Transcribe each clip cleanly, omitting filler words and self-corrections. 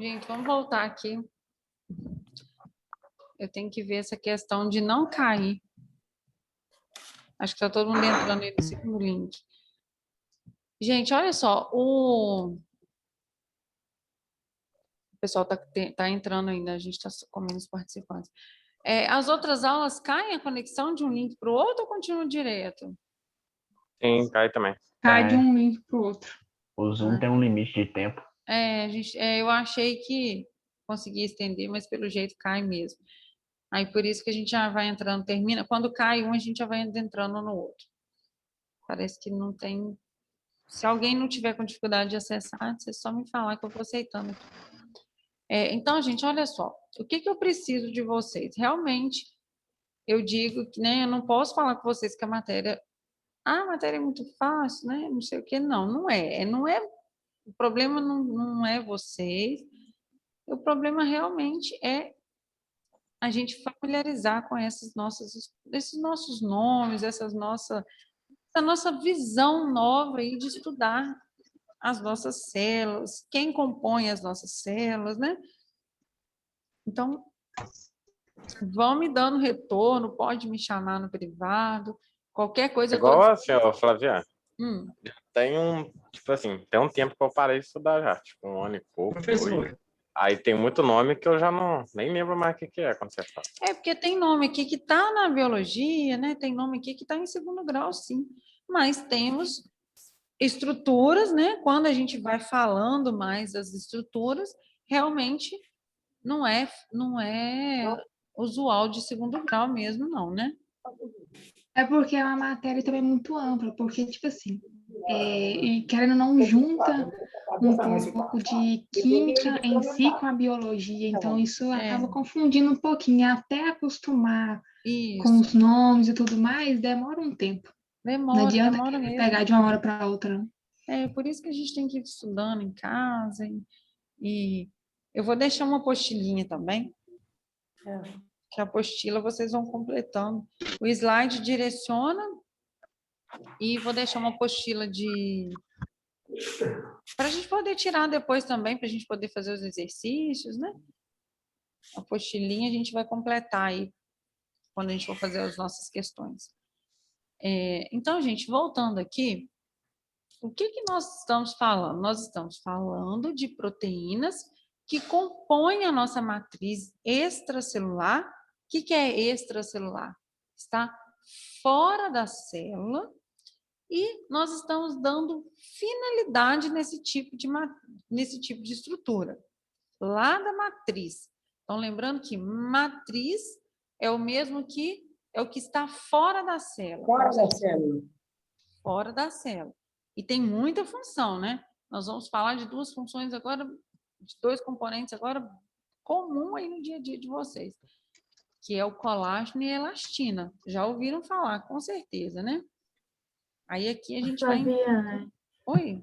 Gente, vamos voltar aqui. Eu tenho que ver essa questão de não cair. Acho que está todo mundo entrando aí no segundo link. Gente, olha só, o pessoal tá entrando ainda, a gente está com menos participantes. As outras aulas caem a conexão de um link para o outro ou continua direto? Sim, cai também. Cai de um link para o outro. O Zoom tem um limite de tempo. Eu achei que conseguia estender, mas pelo jeito cai mesmo. Aí por isso que a gente já vai entrando, termina. Quando cai um, a gente já vai entrando no outro. Parece que não tem. Se alguém não tiver com dificuldade de acessar, você só me falar que eu vou aceitando aqui. Então, gente, olha só. O que eu preciso de vocês? Realmente, eu digo que eu não posso falar com vocês que a matéria é muito fácil, né? Não sei o quê. Não, não é. O problema não é vocês. O problema realmente é a gente familiarizar com esses nossos nomes, essa nossa visão nova aí de estudar as nossas células, quem compõe as nossas células, né? Então, vão me dando retorno, pode me chamar no privado, qualquer coisa. Igual assim, ó, Flavia. Hum. Tem um tempo que eu parei de estudar já, tipo 1 ano e pouco. Professor. Aí tem muito nome que eu já nem lembro mais o que é quando você fala. Porque tem nome aqui que está na biologia, né? Tem nome aqui que está em segundo grau, sim. Mas temos estruturas, né? Quando a gente vai falando mais das estruturas, realmente não é usual de segundo grau mesmo, não, né? É porque é uma matéria também muito ampla, porque, tipo assim, e querendo ou não, junta um pouco de química em si com a biologia, então isso acaba confundindo um pouquinho, até acostumar com os nomes e tudo mais, demora um tempo. Não adianta demora mesmo. pegar de uma hora para outra. Por isso que a gente tem que ir estudando em casa, e eu vou deixar uma apostilinha também, que a apostila vocês vão completando. O slide direciona e vou deixar uma apostila para a gente poder tirar depois também, para a gente poder fazer os exercícios, né? A apostilinha a gente vai completar aí quando a gente for fazer as nossas questões. Então, gente, voltando aqui, o que nós estamos falando? Nós estamos falando de proteínas que compõem a nossa matriz extracelular. O que é extracelular? Está fora da célula e nós estamos dando finalidade nesse tipo de estrutura, lá da matriz. Então, lembrando que matriz é o mesmo que o que está fora da célula. Fora da célula. Fora da célula. E tem muita função, né? Nós vamos falar de duas funções agora, de dois componentes agora comum aí no dia a dia de vocês, que é o colágeno e a elastina. Já ouviram falar, com certeza, né? Aí aqui a gente Fabiana, Oi?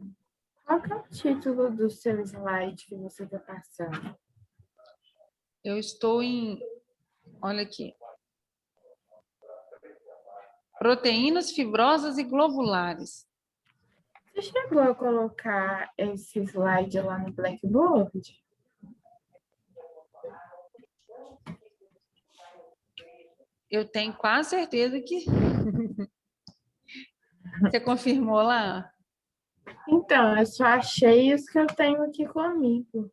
Qual que é o título do seu slide que você está passando? Eu estou em... Olha aqui. Proteínas fibrosas e globulares. Você chegou a colocar esse slide lá no Blackboard? Eu tenho quase certeza que... Você confirmou lá? Então, eu só achei os que eu tenho aqui comigo.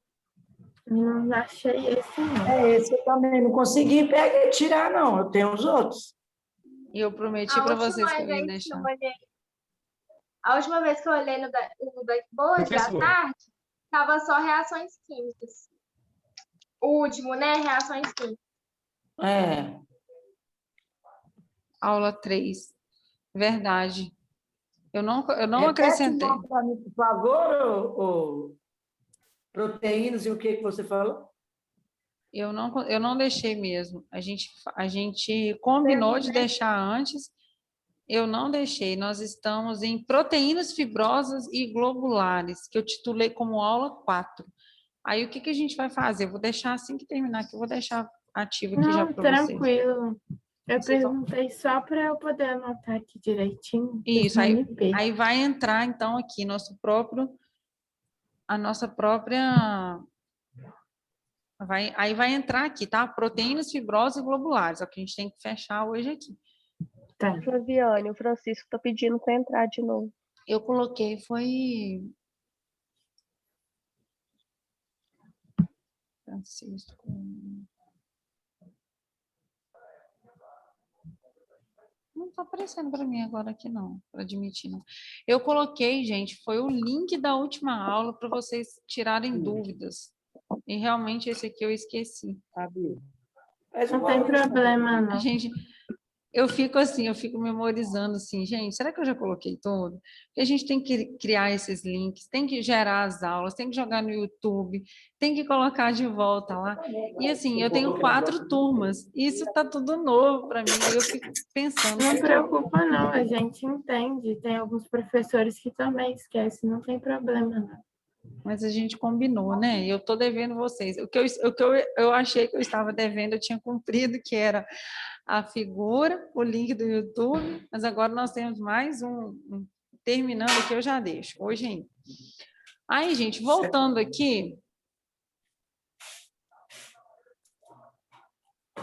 Não achei esse, não. Esse eu também não consegui pegar e tirar, não. Eu tenho os outros. E eu prometi para vocês que eu ia deixar. A última vez que eu olhei no Blackboard, à tarde, estava só reações químicas. O último, né? Reações químicas. Aula 3. Verdade. Eu não acrescentei. Para mim, por favor, proteínas e o que você falou? Eu não deixei mesmo. A gente combinou de deixar antes. Eu não deixei. Nós estamos em proteínas fibrosas e globulares, que eu titulei como aula 4. Aí, o que a gente vai fazer? Eu vou deixar assim que terminar aqui, eu vou deixar ativo aqui já para vocês. Tranquilo. Eu perguntei só para eu poder anotar aqui direitinho. Isso, aí vai entrar, então, aqui a nossa própria Aí vai entrar aqui, tá? Proteínas, fibrosas e globulares. É o que a gente tem que fechar hoje aqui. Tá. Flaviane, o Francisco tá pedindo para entrar de novo. Eu coloquei, foi... Francisco... Não está aparecendo para mim agora aqui, não, para admitir, não. Eu coloquei, gente, foi o link da última aula para vocês tirarem dúvidas. E realmente esse aqui eu esqueci. Não tem problema, não. Gente, eu fico assim, eu fico memorizando assim, gente, será que eu já coloquei tudo? Porque a gente tem que criar esses links, tem que gerar as aulas, tem que jogar no YouTube, tem que colocar de volta lá. E assim, eu tenho 4 turmas, isso tá tudo novo para mim, aí eu fico pensando. Não preocupa, não, a gente entende. Tem alguns professores que também esquecem, não tem problema, não. Mas a gente combinou, né? Eu tô devendo vocês. O que eu achei que eu estava devendo, eu tinha cumprido, que era a figura, o link do YouTube, mas agora nós temos mais um terminando aqui, eu já deixo, hoje ainda. Aí, gente, voltando aqui...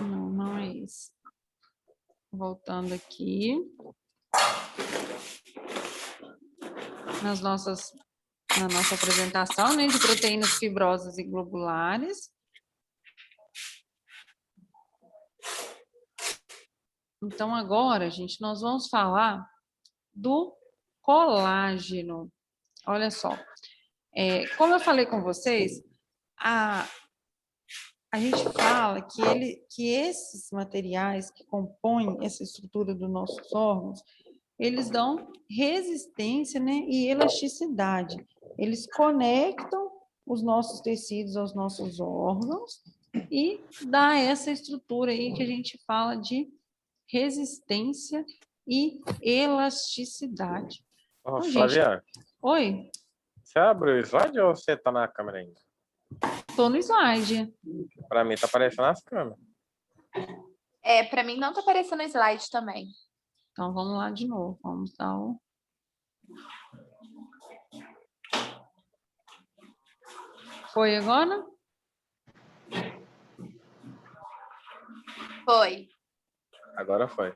Não é isso. Voltando aqui. Na nossa apresentação, né, de proteínas fibrosas e globulares. Então, agora, gente, nós vamos falar do colágeno. Olha só. Como eu falei com vocês, a gente fala que esses materiais que compõem essa estrutura dos nossos órgãos, eles dão resistência, né, e elasticidade. Eles conectam os nossos tecidos aos nossos órgãos e dá essa estrutura aí que a gente fala de resistência e elasticidade. Ô, Então, Flaviane, oi, você abriu o slide ou você tá na câmera ainda? estou no slide. Para mim tá aparecendo as câmeras. Para mim não tá aparecendo slide também. Então, vamos lá de novo. Vamos dar o... Foi agora? Foi. Agora foi.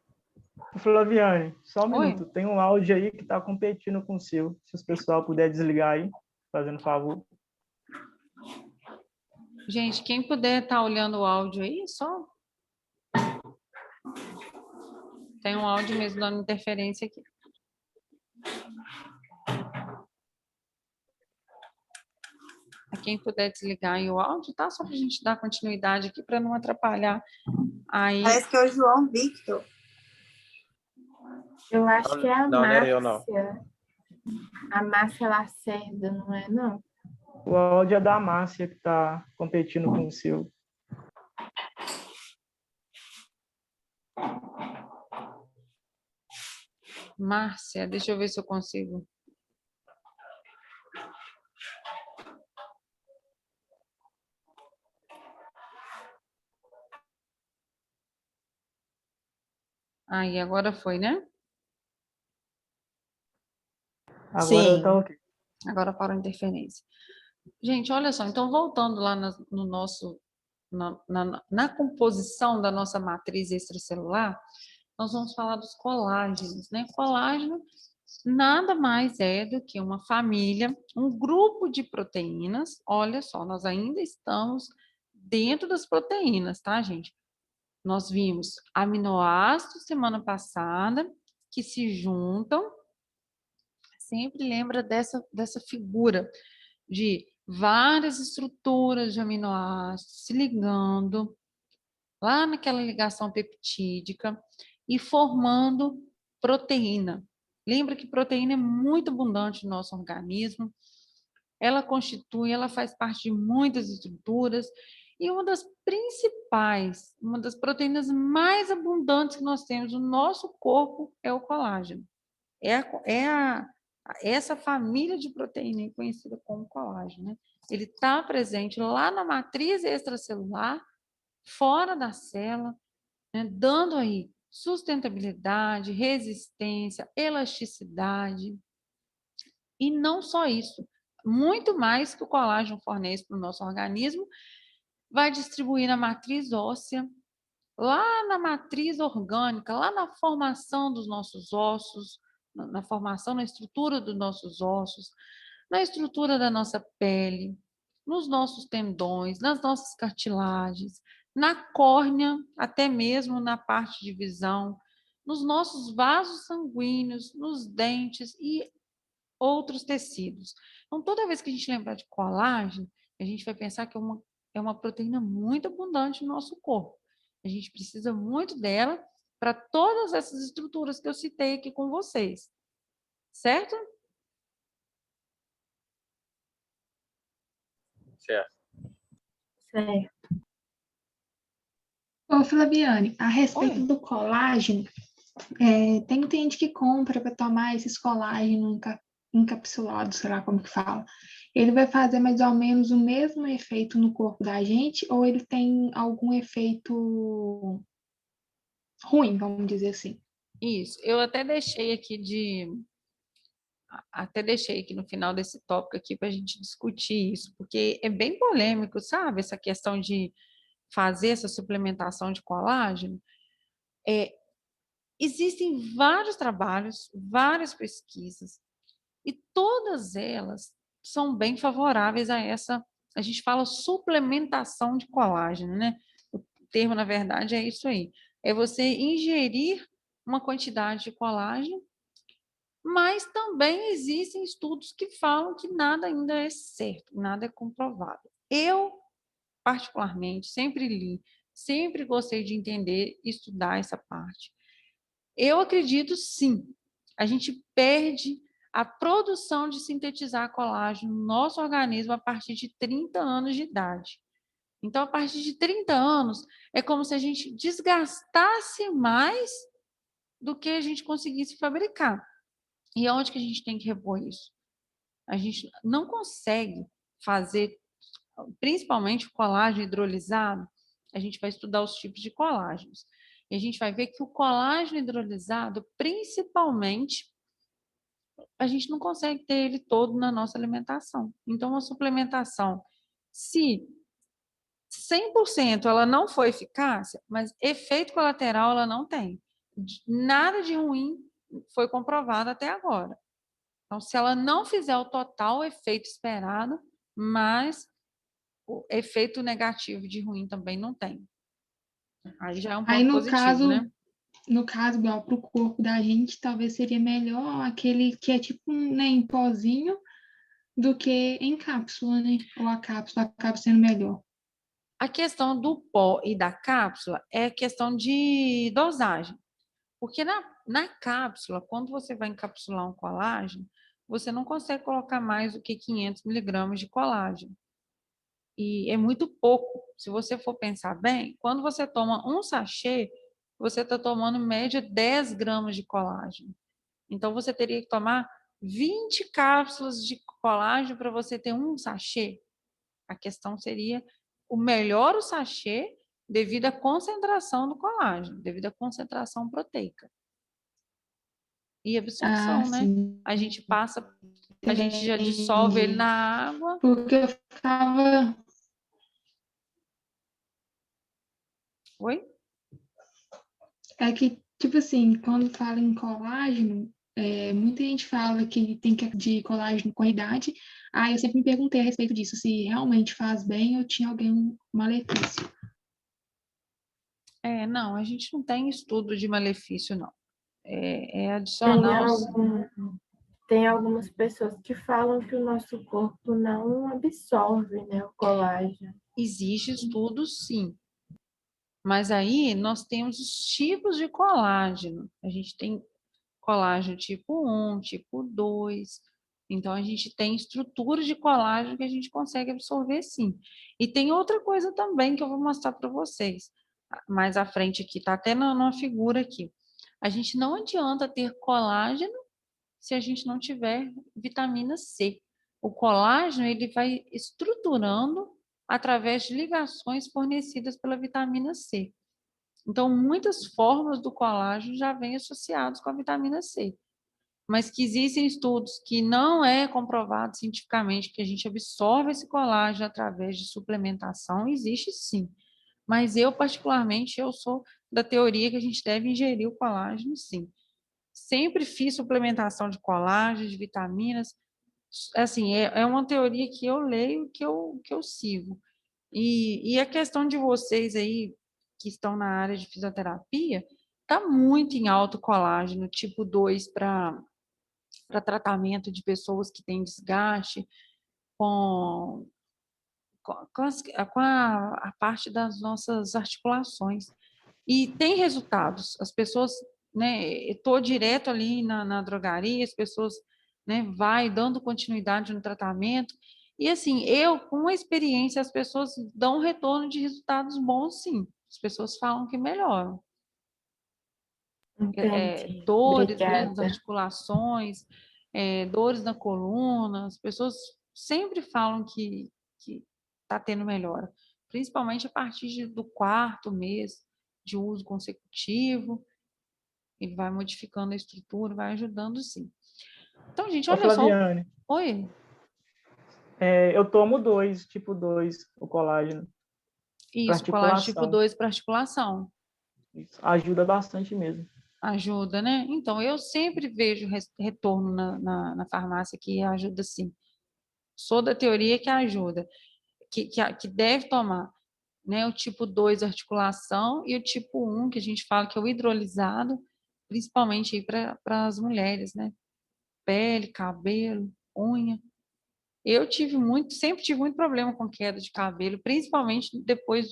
Flaviane, só um Oi. minuto. Tem um áudio aí que está competindo com o seu. Se o pessoal puder desligar aí, fazendo favor. Gente, quem puder estar olhando o áudio aí, só... Tem um áudio mesmo dando interferência aqui. Quem puder desligar aí o áudio, tá? Só para a gente dar continuidade aqui, para não atrapalhar. Aí... Parece que é o João Victor. Eu acho que é a Não, não Márcia. é eu, não. A Márcia Lacerda, não é, não? O áudio é da Márcia que está competindo com o seu. Márcia, deixa eu ver se eu consigo. Aí, agora foi, né? Agora Sim. tá ok. Agora parou a interferência. Gente, olha só, então voltando lá no nosso, na composição da nossa matriz extracelular, nós vamos falar dos colágenos, né? Colágeno nada mais é do que uma família, um grupo de proteínas. Olha só, nós ainda estamos dentro das proteínas, tá, gente? Nós vimos aminoácidos semana passada que se juntam. Sempre lembra dessa figura de várias estruturas de aminoácidos se ligando lá naquela ligação peptídica e formando proteína. Lembra que proteína é muito abundante no nosso organismo. Ela faz parte de muitas estruturas e uma das principais, uma das proteínas mais abundantes que nós temos no nosso corpo é o colágeno. Essa família de proteína é conhecida como colágeno, né? Ele está presente lá na matriz extracelular, fora da célula, né? Dando aí sustentabilidade, resistência, elasticidade. E não só isso, muito mais que o colágeno fornece para o nosso organismo, vai distribuir na matriz óssea, lá na matriz orgânica, lá na formação dos nossos ossos, na formação, na estrutura dos nossos ossos, na estrutura da nossa pele, nos nossos tendões, nas nossas cartilagens, na córnea, até mesmo na parte de visão, nos nossos vasos sanguíneos, nos dentes e outros tecidos. Então, toda vez que a gente lembrar de colágeno, a gente vai pensar que é uma proteína muito abundante no nosso corpo. A gente precisa muito dela para todas essas estruturas que eu citei aqui com vocês. Certo? Certo. Certo. Ô, Flaviane, a respeito Oi. do colágeno, tem muita gente que compra para tomar esses colágeno encapsulado, sei lá como que fala. Ele vai fazer mais ou menos o mesmo efeito no corpo da gente ou ele tem algum efeito ruim, vamos dizer assim? Isso. Eu até deixei aqui no final desse tópico aqui para a gente discutir isso, porque é bem polêmico, sabe? Essa questão de fazer essa suplementação de colágeno. Existem vários trabalhos, várias pesquisas, e todas elas são bem favoráveis a essa, a gente fala suplementação de colágeno, né? O termo, na verdade, é isso aí. É você ingerir uma quantidade de colágeno, mas também existem estudos que falam que nada ainda é certo, nada é comprovado. Eu, particularmente, sempre li, sempre gostei de entender, estudar essa parte. Eu acredito, sim, a gente perde a produção de sintetizar colágeno no nosso organismo a partir de 30 anos de idade. Então, a partir de 30 anos, é como se a gente desgastasse mais do que a gente conseguisse fabricar. E onde que a gente tem que repor isso? A gente não consegue fazer, principalmente o colágeno hidrolisado, a gente vai estudar os tipos de colágenos. E a gente vai ver que o colágeno hidrolisado, principalmente, a gente não consegue ter ele todo na nossa alimentação. Então, a suplementação, se 100% ela não for eficácia, mas efeito colateral ela não tem. Nada de ruim foi comprovado até agora. Então, se ela não fizer o total efeito esperado, mas o efeito negativo de ruim também não tem. Aí já é um Aí, ponto positivo, né? no caso, igual para o corpo da gente, talvez seria melhor aquele que é tipo né, em pozinho do que em cápsula, né? Ou a cápsula acaba sendo melhor. A questão do pó e da cápsula é questão de dosagem. Porque na cápsula, quando você vai encapsular um colágeno, você não consegue colocar mais do que 500 miligramas de colágeno. E é muito pouco. Se você for pensar bem, quando você toma um sachê, você está tomando em média 10 gramas de colágeno. Então, você teria que tomar 20 cápsulas de colágeno para você ter um sachê. A questão seria o melhor o sachê devido à concentração do colágeno, devido à concentração proteica. E absorção, né? Sim. A gente passa, a gente já dissolve ele na água. Porque eu ficava... Oi? É que, tipo assim, quando fala em colágeno, muita gente fala que tem que de colágeno com a idade. Eu sempre me perguntei a respeito disso, se realmente faz bem ou tinha algum malefício. Não, a gente não tem estudo de malefício, não. É adicional. Tem algumas pessoas que falam que o nosso corpo não absorve, né, o colágeno. Existe estudo, sim. Mas aí nós temos os tipos de colágeno. A gente tem colágeno tipo 1, tipo 2. Então, a gente tem estruturas de colágeno que a gente consegue absorver, sim. E tem outra coisa também que eu vou mostrar para vocês. Mais à frente aqui, está até na figura aqui. A gente não adianta ter colágeno se a gente não tiver vitamina C. O colágeno, ele vai estruturando através de ligações fornecidas pela vitamina C. Então, muitas formas do colágeno já vêm associadas com a vitamina C. mas que existem estudos que não é comprovado cientificamente que a gente absorve esse colágeno através de suplementação, existe sim. Mas eu, particularmente, eu sou da teoria que a gente deve ingerir o colágeno, sim. Sempre fiz suplementação de colágeno, de vitaminas. Assim, é uma teoria que eu leio, que eu sigo. E a questão de vocês aí, que estão na área de fisioterapia, está muito em alto colágeno, tipo 2 para tratamento de pessoas que têm desgaste com, com a parte das nossas articulações. E tem resultados. As pessoas, né, estou direto ali na drogaria, as pessoas, né, vai dando continuidade no tratamento. E assim, eu, com a experiência, as pessoas dão um retorno de resultados bons, sim. As pessoas falam que melhoram. Entendi. Dores, né, nas Obrigada. articulações, dores na coluna, as pessoas sempre falam que está tendo melhora, principalmente a partir do 4º mês de uso consecutivo, ele vai modificando a estrutura, vai ajudando sim. Então, gente, Ô, olha só. Flaviane, Oi. eu tomo 2, tipo 2, o colágeno, para Isso, colágeno tipo articulação. 2 para articulação. Isso ajuda bastante mesmo. Ajuda, né? Então, eu sempre vejo retorno na farmácia que ajuda sim. Sou da teoria que ajuda, que deve tomar, né? O tipo 2 articulação e o tipo 1, que a gente fala que é o hidrolisado, principalmente aí para as mulheres, né? Pele, cabelo, unha. Eu sempre tive muito problema com queda de cabelo, principalmente depois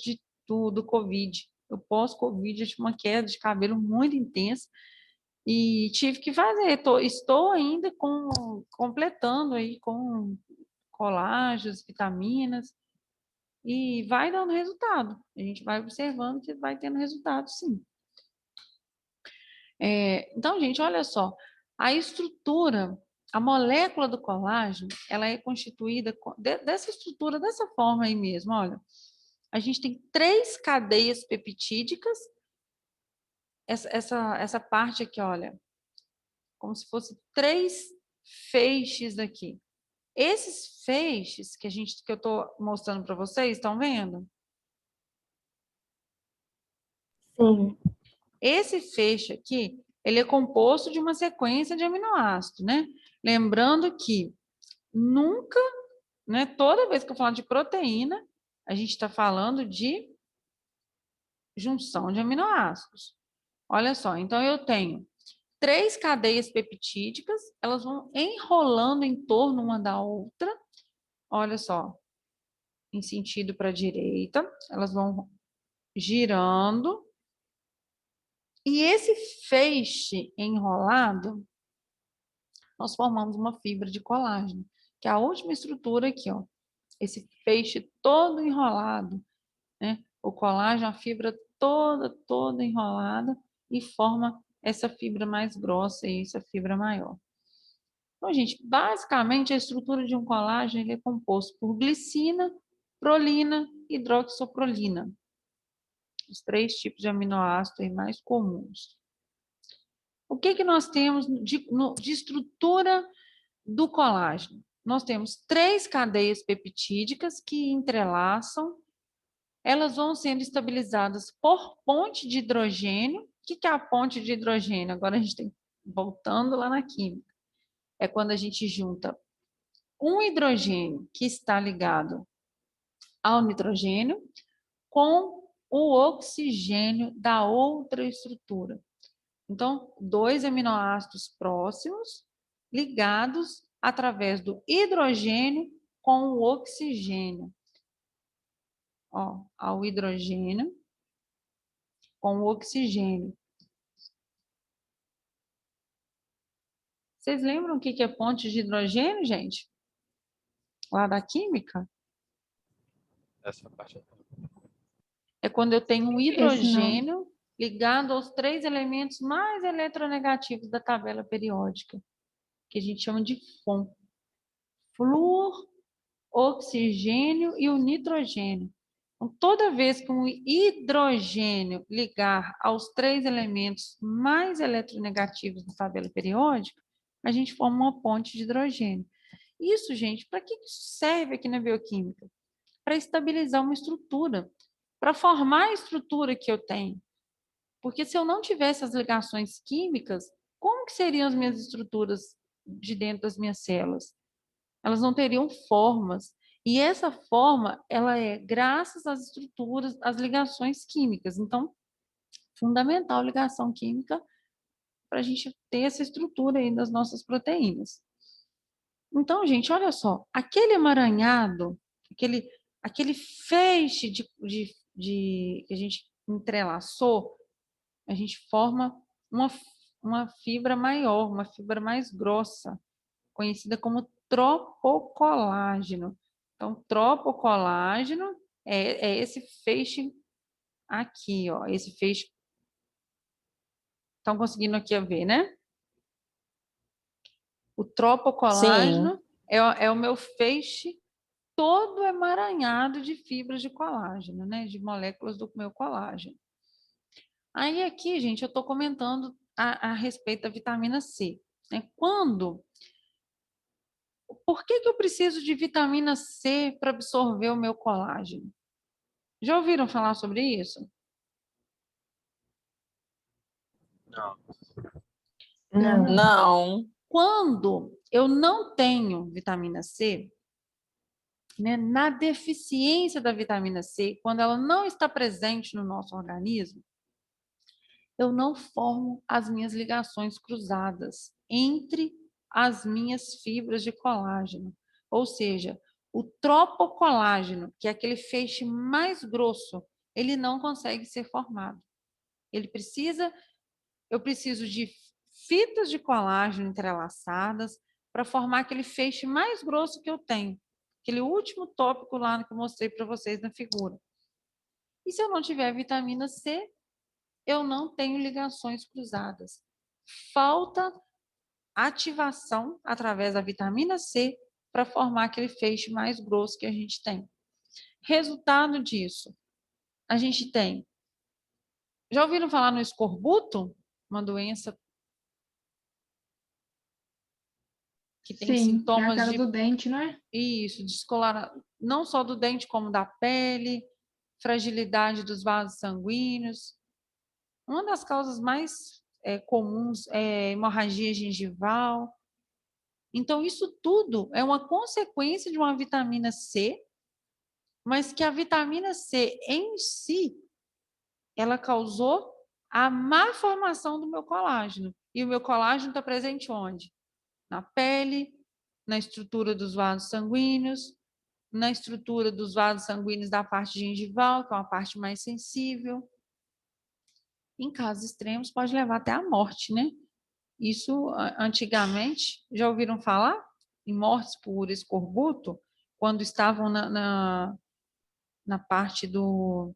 do Covid. Eu pós-Covid, eu tive uma queda de cabelo muito intensa e tive que fazer. Estou ainda completando aí com colágenos, vitaminas, e vai dando resultado. A gente vai observando que vai tendo resultado, sim. Então, gente, olha só. A estrutura, a molécula do colágeno, ela é constituída dessa estrutura, dessa forma aí mesmo, olha. A gente tem 3 cadeias peptídicas. Essa parte aqui, olha, como se fosse 3 feixes aqui. Esses feixes que eu estou mostrando para vocês, estão vendo? Sim. Esse feixe aqui, ele é composto de uma sequência de aminoácidos, né? Lembrando que nunca, né, toda vez que eu falo de proteína, a gente está falando de junção de aminoácidos. Olha só, então eu tenho 3 cadeias peptídicas, elas vão enrolando em torno uma da outra. Olha só, em sentido para a direita, elas vão girando. E esse feixe enrolado, nós formamos uma fibra de colágeno, que é a última estrutura aqui, ó. Esse feixe todo enrolado, né? O colágeno, a fibra toda enrolada e forma essa fibra mais grossa e essa fibra maior. Então, gente, basicamente a estrutura de um colágeno ele é composto por glicina, prolina e hidroxoprolina. Os 3 tipos de aminoácidos mais comuns. O que nós temos de estrutura do colágeno? Nós temos 3 cadeias peptídicas que entrelaçam, elas vão sendo estabilizadas por ponte de hidrogênio. O que é a ponte de hidrogênio? Agora a gente tem, voltando lá na química, é quando a gente junta um hidrogênio que está ligado ao nitrogênio com o oxigênio da outra estrutura. Então, 2 aminoácidos próximos ligados através do hidrogênio com o oxigênio. Ó, ao hidrogênio com o oxigênio. Vocês lembram o que é ponte de hidrogênio, gente? Lá da química? Essa parte. É quando eu tenho um Esse não. hidrogênio ligado aos 3 elementos mais eletronegativos da tabela periódica, que a gente chama de FON. Flúor, oxigênio e o nitrogênio. Então, toda vez que um hidrogênio ligar aos 3 elementos mais eletronegativos da tabela periódica, a gente forma uma ponte de hidrogênio. Isso, gente, para que isso serve aqui na bioquímica? Para estabilizar uma estrutura, para formar a estrutura que eu tenho. Porque se eu não tivesse as ligações químicas, como que seriam as minhas estruturas de dentro das minhas células? Elas não teriam formas. E essa forma, ela é graças às estruturas, às ligações químicas. Então, fundamental ligação química para a gente ter essa estrutura aí das nossas proteínas. Então, gente, olha só, aquele emaranhado, aquele feixe que a gente entrelaçou, a gente forma uma fibra maior, uma fibra mais grossa, conhecida como tropocolágeno. Então, tropocolágeno é esse feixe aqui, ó, esse feixe. Estão conseguindo aqui ver, né? O tropocolágeno é o meu feixe todo emaranhado de fibras de colágeno, né? De moléculas do meu colágeno. Aí aqui, gente, eu estou comentando a respeito da vitamina C. Né? Por que eu preciso de vitamina C para absorver o meu colágeno? Já ouviram falar sobre isso? Não. Não. Quando eu não tenho vitamina C, né, na deficiência da vitamina C, quando ela não está presente no nosso organismo, eu não formo as minhas ligações cruzadas entre as minhas fibras de colágeno. Ou seja, o tropocolágeno, que é aquele feixe mais grosso, ele não consegue ser formado. Eu preciso de fitas de colágeno entrelaçadas para formar aquele feixe mais grosso que eu tenho. Aquele último tópico lá que eu mostrei para vocês na figura. E se eu não tiver vitamina C, eu não tenho ligações cruzadas. Falta ativação através da vitamina C para formar aquele feixe mais grosso que a gente tem. Resultado disso, a gente tem. Já ouviram falar no escorbuto? Uma doença que tem Sim, é a sintomas cara do dente, não é? Isso, descolar, não só do dente, como da pele, fragilidade dos vasos sanguíneos. Uma das causas mais comuns é hemorragia gengival. Então, isso tudo é uma consequência de uma vitamina C, mas que a vitamina C em si, ela causou a má formação do meu colágeno. E o meu colágeno está presente onde? Na pele, na estrutura dos vasos sanguíneos, na estrutura dos vasos sanguíneos da parte gengival, que é uma parte mais sensível. Em casos extremos, pode levar até à morte, né? Isso, antigamente, já ouviram falar em mortes por escorbuto? Quando estavam na parte do...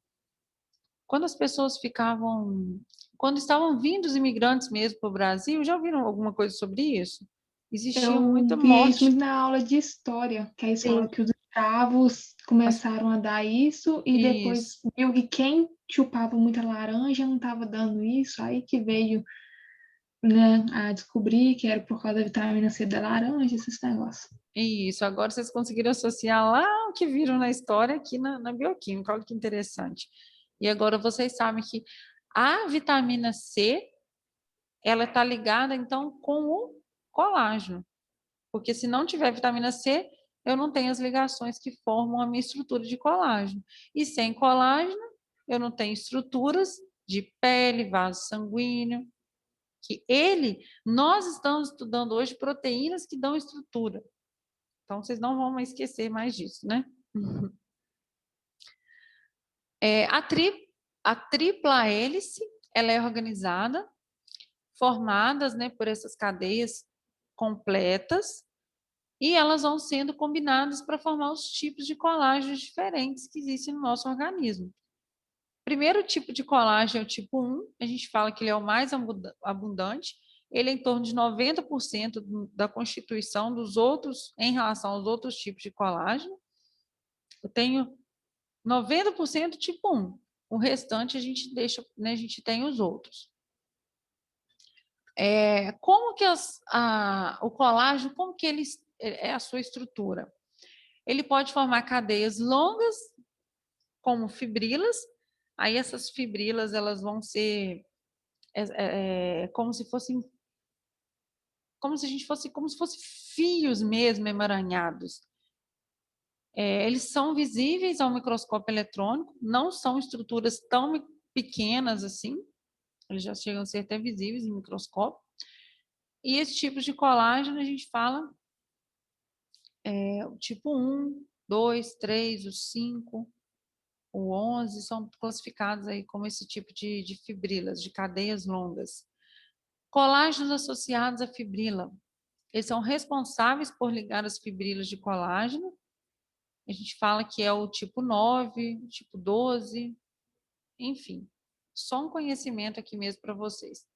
Quando as pessoas ficavam... Quando estavam vindo os imigrantes mesmo para o Brasil, já ouviram alguma coisa sobre isso? Existia Eu muita vi isso morte. muito na aula de história, que aí Sim. fala que os escravos começaram a dar isso e depois Isso. viu que quem chupava muita laranja não estava dando isso, aí que veio, né, a descobrir que era por causa da vitamina C da laranja, esses negócios. Isso, agora vocês conseguiram associar lá o que viram na história aqui na bioquímica, olha que interessante. E agora vocês sabem que a vitamina C, ela está ligada, então, com o colágeno. Porque se não tiver vitamina C, eu não tenho as ligações que formam a minha estrutura de colágeno. E sem colágeno, eu não tenho estruturas de pele, vaso sanguíneo, nós estamos estudando hoje proteínas que dão estrutura. Então, vocês não vão mais esquecer mais disso, né? A tripla hélice, ela é organizada, formadas, né, por essas cadeias completas, e elas vão sendo combinadas para formar os tipos de colágenos diferentes que existem no nosso organismo. Primeiro tipo de colágeno é o tipo 1, a gente fala que ele é o mais abundante, ele é em torno de 90% da constituição dos outros, em relação aos outros tipos de colágeno. Eu tenho 90% tipo 1. O restante a gente deixa, né, a gente tem os outros. Como que o colágeno, como que ele é a sua estrutura? Ele pode formar cadeias longas, como fibrilas. Aí essas fibrilas, elas vão ser como se fossem, como se fossem fios mesmo emaranhados. Eles são visíveis ao microscópio eletrônico, não são estruturas tão pequenas assim, eles já chegam a ser até visíveis em microscópio. E esse tipo de colágeno a gente fala o tipo 1, 2, 3, o 5, o 11, são classificados aí como esse tipo de fibrilas, de cadeias longas. Colágenos associados à fibrila. Eles são responsáveis por ligar as fibrilas de colágeno. A gente fala que é o tipo 9, o tipo 12, enfim. Só um conhecimento aqui mesmo para vocês.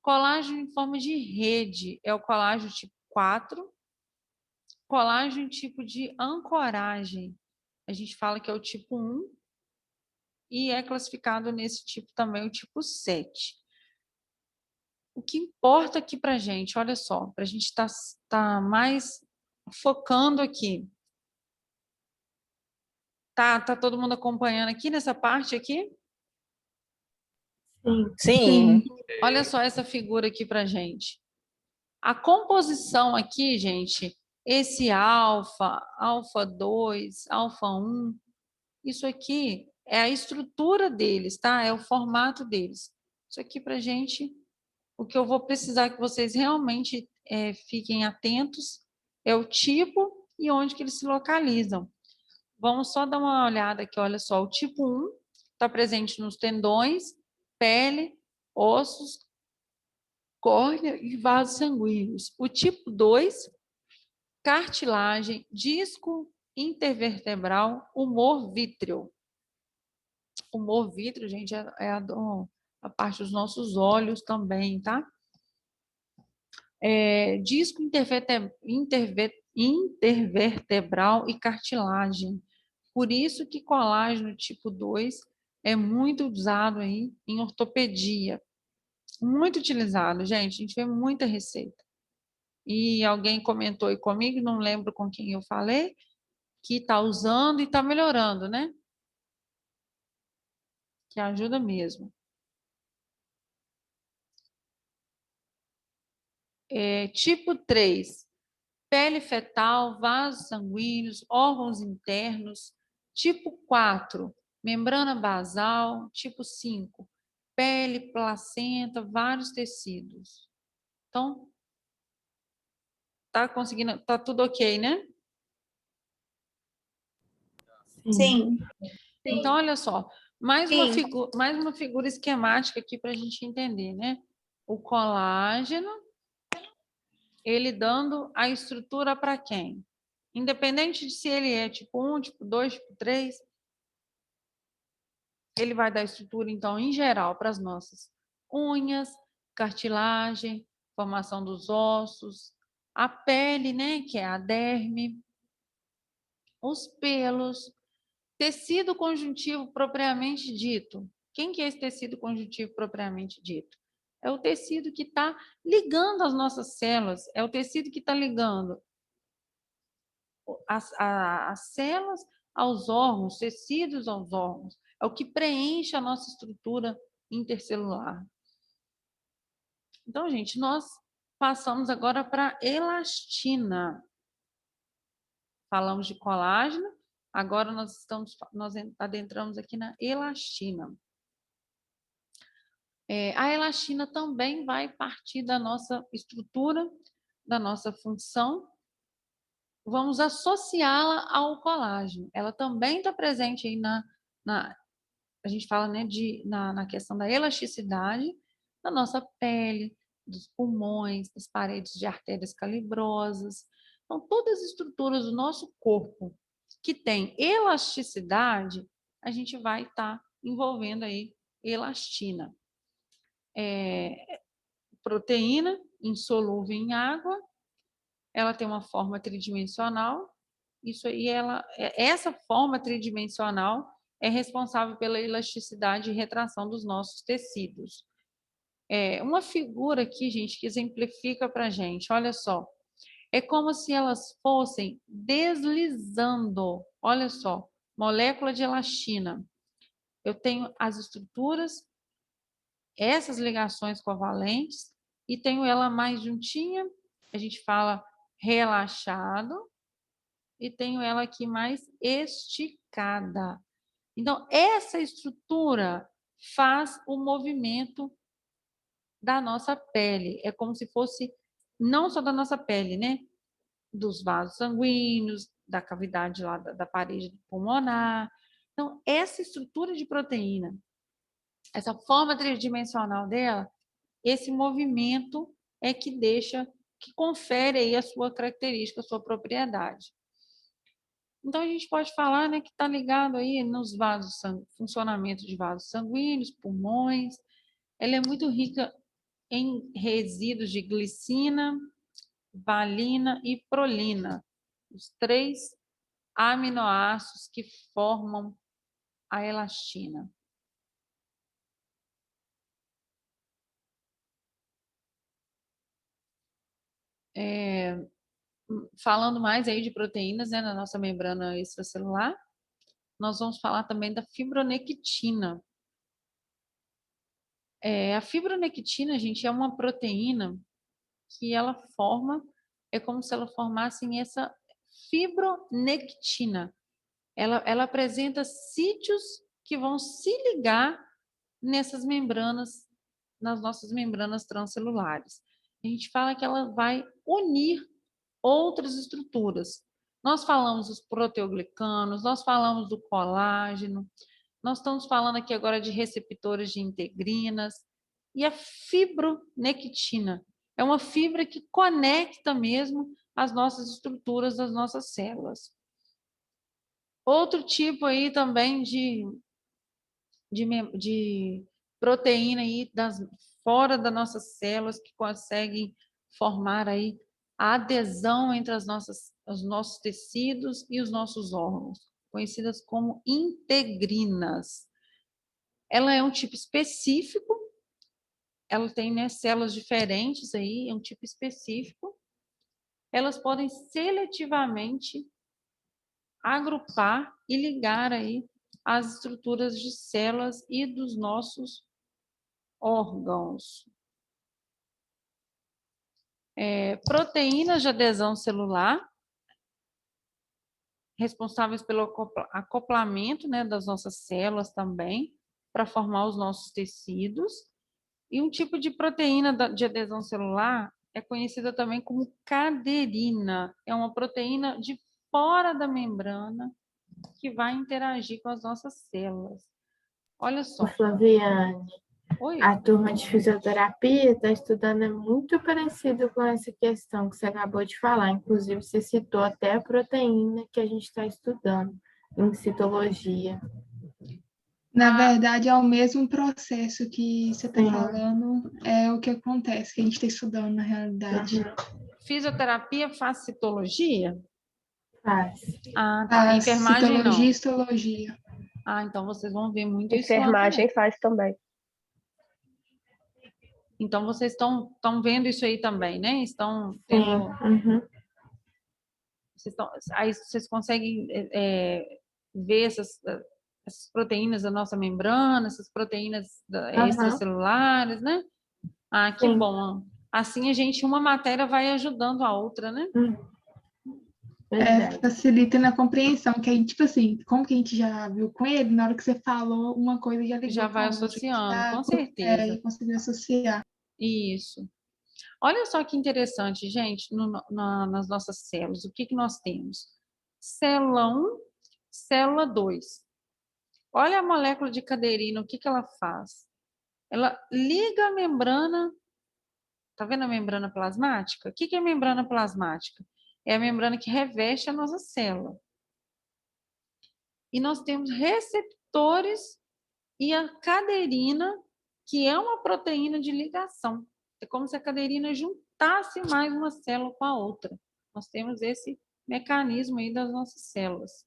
Colágeno em forma de rede é o colágeno tipo 4. Colágeno em tipo de ancoragem, a gente fala que é o tipo 1 e é classificado nesse tipo também o tipo 7. O que importa aqui para a gente, olha só, para a gente tá mais focando aqui. Tá todo mundo acompanhando aqui nessa parte aqui? Sim. Olha só essa figura aqui para a gente. A composição aqui, gente, esse alfa, alfa 2, alfa 1, isso aqui é a estrutura deles, tá? É o formato deles. Isso aqui para a gente, o que eu vou precisar que vocês realmente fiquem atentos é o tipo e onde que eles se localizam. Vamos só dar uma olhada aqui, olha só. O tipo 1 está presente nos tendões, pele, ossos, córnea e vasos sanguíneos. O tipo 2, cartilagem, disco intervertebral, humor vítreo. Humor vítreo, gente, é a parte dos nossos olhos também, tá? Disco intervertebral e cartilagem. Por isso que colágeno tipo 2 é muito usado aí em ortopedia. Muito utilizado, gente. A gente vê muita receita. E alguém comentou aí comigo, não lembro com quem eu falei, que está usando e está melhorando, né? Que ajuda mesmo. Tipo 3, pele fetal, vasos sanguíneos, órgãos internos. Tipo 4, membrana basal. Tipo 5, pele, placenta, vários tecidos. Então, tá conseguindo, tá tudo ok, né? Sim. Então, olha só, mais uma figura esquemática aqui para a gente entender, né? O colágeno, ele dando a estrutura para quem? Independente de se ele é tipo 1, tipo 2, tipo 3, ele vai dar estrutura, então, em geral, para as nossas unhas, cartilagem, formação dos ossos, a pele, né, que é a derme, os pelos, tecido conjuntivo propriamente dito. Quem que é esse tecido conjuntivo propriamente dito? É o tecido que está ligando as nossas células, é o tecido que está ligando as células aos órgãos, tecidos aos órgãos. É o que preenche a nossa estrutura intercelular. Então, gente, nós passamos agora para elastina. Falamos de colágeno, agora nós adentramos aqui na elastina. A elastina também vai partir da nossa estrutura, da nossa função. Vamos associá-la ao colágeno. Ela também está presente aí a gente fala, né, na questão da elasticidade da nossa pele, dos pulmões, das paredes de artérias calibrosas. Então, todas as estruturas do nosso corpo que tem elasticidade, a gente vai estar envolvendo aí elastina. Proteína insolúvel em água, ela tem uma forma tridimensional. Isso aí, essa forma tridimensional é responsável pela elasticidade e retração dos nossos tecidos. Uma figura aqui, gente, que exemplifica para a gente, olha só. É como se elas fossem deslizando, olha só, molécula de elastina. Eu tenho as estruturas, essas ligações covalentes, e tenho ela mais juntinha, a gente fala relaxado, e tenho ela aqui mais esticada. Então, essa estrutura faz o movimento da nossa pele. É como se fosse, não só da nossa pele, né? Dos vasos sanguíneos, da cavidade lá da parede pulmonar. Então, essa estrutura de proteína, essa forma tridimensional dela, esse movimento é que deixa, que confere aí a sua característica, a sua propriedade. Então, a gente pode falar, né, que está ligado aí nos vasos, funcionamento de vasos sanguíneos, pulmões. Ela é muito rica em resíduos de glicina, valina e prolina, os 3 aminoácidos que formam a elastina. Falando mais aí de proteínas, né, na nossa membrana extracelular, nós vamos falar também da fibronectina. A fibronectina, gente, é uma proteína que ela forma, é como se ela formasse essa fibronectina. Ela apresenta sítios que vão se ligar nessas membranas, nas nossas membranas transcelulares. A gente fala que ela vai unir outras estruturas. Nós falamos dos proteoglicanos, nós falamos do colágeno, nós estamos falando aqui agora de receptores de integrinas e a fibronectina. É uma fibra que conecta mesmo as nossas estruturas das nossas células. Outro tipo aí também de proteína aí fora das nossas células que conseguem formar aí a adesão entre os nossos tecidos e os nossos órgãos, conhecidas como integrinas. Ela é um tipo específico, ela tem, né, células diferentes aí, é um tipo específico. Elas podem seletivamente agrupar e ligar aí as estruturas de células e dos nossos órgãos. Proteínas de adesão celular, responsáveis pelo acoplamento, né, das nossas células também, para formar os nossos tecidos. E um tipo de proteína de adesão celular é conhecida também como caderina. É uma proteína de fora da membrana que vai interagir com as nossas células. Olha só. Flaviane, Oi. a turma de fisioterapia está estudando muito parecido com essa questão que você acabou de falar. Inclusive, você citou até a proteína que a gente está estudando em citologia. Na verdade, é o mesmo processo que você está falando, é o que acontece, que a gente está estudando na realidade. Fisioterapia faz citologia? Faz. Ah, tá. Enfermagem citologia não. e histologia. Ah, então vocês vão ver muito isso. Enfermagem faz também. Então vocês estão vendo isso aí também, né? Estão tendo. Aí vocês conseguem ver essas proteínas da nossa membrana, essas proteínas extracelulares, né? Ah, que bom. Assim uma matéria vai ajudando a outra, né? Facilita na compreensão, que aí, tipo assim, como que a gente já viu com ele, na hora que você falou uma coisa já ligou já vai associando, com certeza. E conseguiu associar. Isso. Olha só que interessante, gente, nas nossas células. O que nós temos? Célula 1, célula 2. Olha a molécula de caderina, o que ela faz? Ela liga a membrana. Tá vendo a membrana plasmática? O que é a membrana plasmática? É a membrana que reveste a nossa célula. E nós temos receptores e a caderina, que é uma proteína de ligação. É como se a caderina juntasse mais uma célula com a outra. Nós temos esse mecanismo aí das nossas células.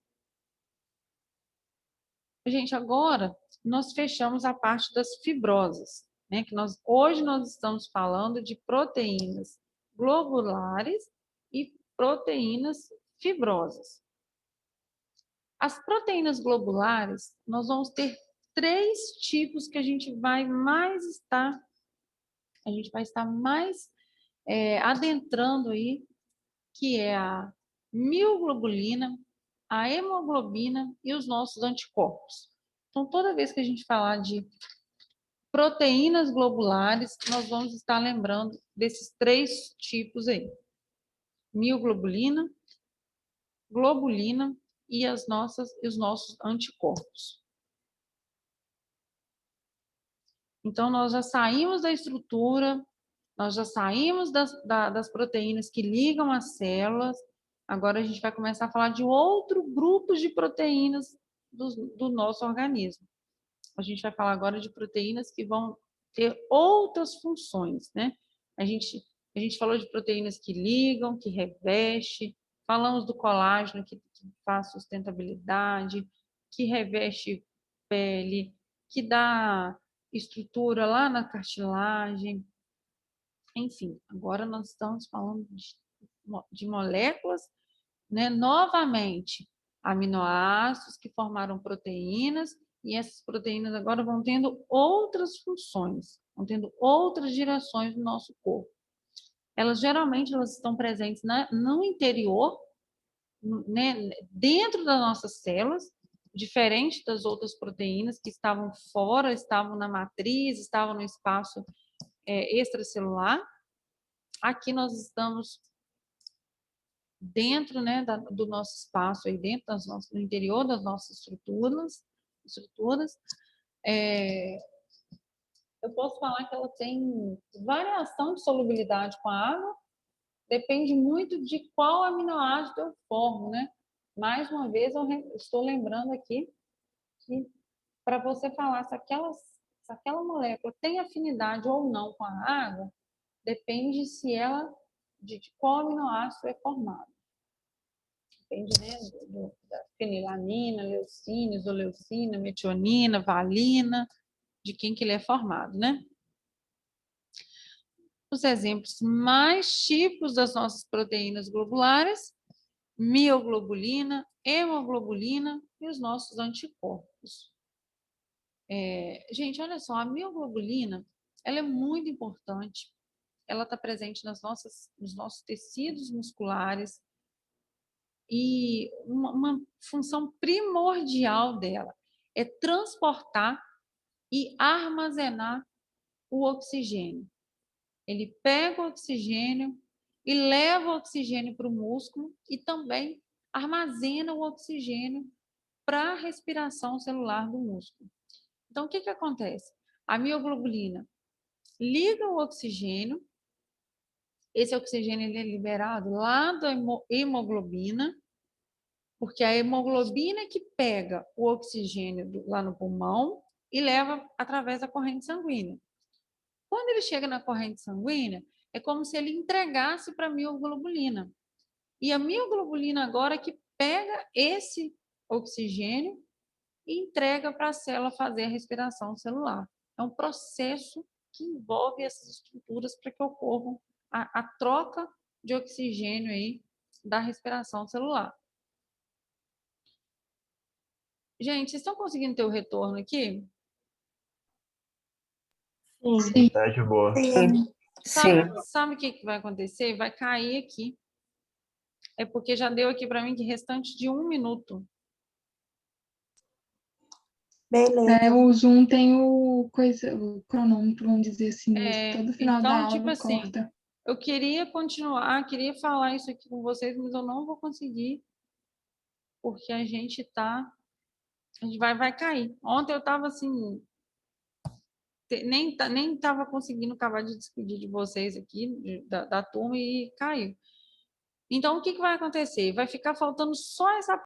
Gente, agora nós fechamos a parte das fibrosas. né? Que hoje nós estamos falando de proteínas globulares e proteínas fibrosas. As proteínas globulares, nós vamos ter 3 tipos que a gente vai estar mais adentrando aí, que é a mioglobulina, a hemoglobina e os nossos anticorpos. Então, toda vez que a gente falar de proteínas globulares, nós vamos estar lembrando desses 3 tipos aí. Mioglobulina, globulina e os nossos anticorpos. Então, nós já saímos da estrutura, nós já saímos das proteínas que ligam as células, agora a gente vai começar a falar de outro grupo de proteínas do nosso organismo. A gente vai falar agora de proteínas que vão ter outras funções, né? A gente falou de proteínas que ligam, que reveste, falamos do colágeno que faz sustentabilidade, que reveste pele, que dá estrutura lá na cartilagem. Enfim, agora nós estamos falando de moléculas, né? Novamente, aminoácidos que formaram proteínas, e essas proteínas agora vão tendo outras funções, vão tendo outras direções no nosso corpo. Geralmente estão presentes no interior, né? Dentro das nossas células, diferente das outras proteínas que estavam fora, estavam na matriz, estavam no espaço extracelular. Aqui nós estamos dentro, né, do nosso espaço, aí dentro no interior das nossas estruturas. Eu posso falar que ela tem variação de solubilidade com a água, depende muito de qual aminoácido eu formo, né? Mais uma vez, eu estou lembrando aqui que para você falar se aquela molécula tem afinidade ou não com a água, depende de qual aminoácido é formado. Depende, né, da fenilamina, leucina, isoleucina, metionina, valina, de quem que ele é formado, né? Os exemplos mais típicos das nossas proteínas globulares: mioglobulina, hemoglobulina e os nossos anticorpos. Gente, olha só, a mioglobulina, ela é muito importante. Ela está presente nos nossos tecidos musculares, e uma função primordial dela é transportar e armazenar o oxigênio. Ele pega o oxigênio e leva o oxigênio para o músculo e também armazena o oxigênio para a respiração celular do músculo. Então, o que acontece? A mioglobulina liga o oxigênio, esse oxigênio ele é liberado lá da hemoglobina, porque a hemoglobina é que pega o oxigênio lá no pulmão e leva através da corrente sanguínea. Quando ele chega na corrente sanguínea, é como se ele entregasse para a mioglobulina. E a mioglobulina agora é que pega esse oxigênio e entrega para a célula fazer a respiração celular. É um processo que envolve essas estruturas para que ocorra a troca de oxigênio aí da respiração celular. Gente, vocês estão conseguindo ter o retorno aqui? Sim. Tá de boa. Sabe o que vai acontecer? Vai cair aqui. É porque já deu aqui para mim que restante de 1 minuto. Beleza. O Zoom tem o cronômetro, vamos dizer assim, mesmo. Todo final da aula tipo assim, corta. Eu queria continuar, queria falar isso aqui com vocês, mas eu não vou conseguir, porque a gente vai cair. Ontem eu estava assim, nem estava conseguindo acabar de despedir de vocês aqui, da turma, e caiu. Então, o que vai acontecer? Vai ficar faltando só essa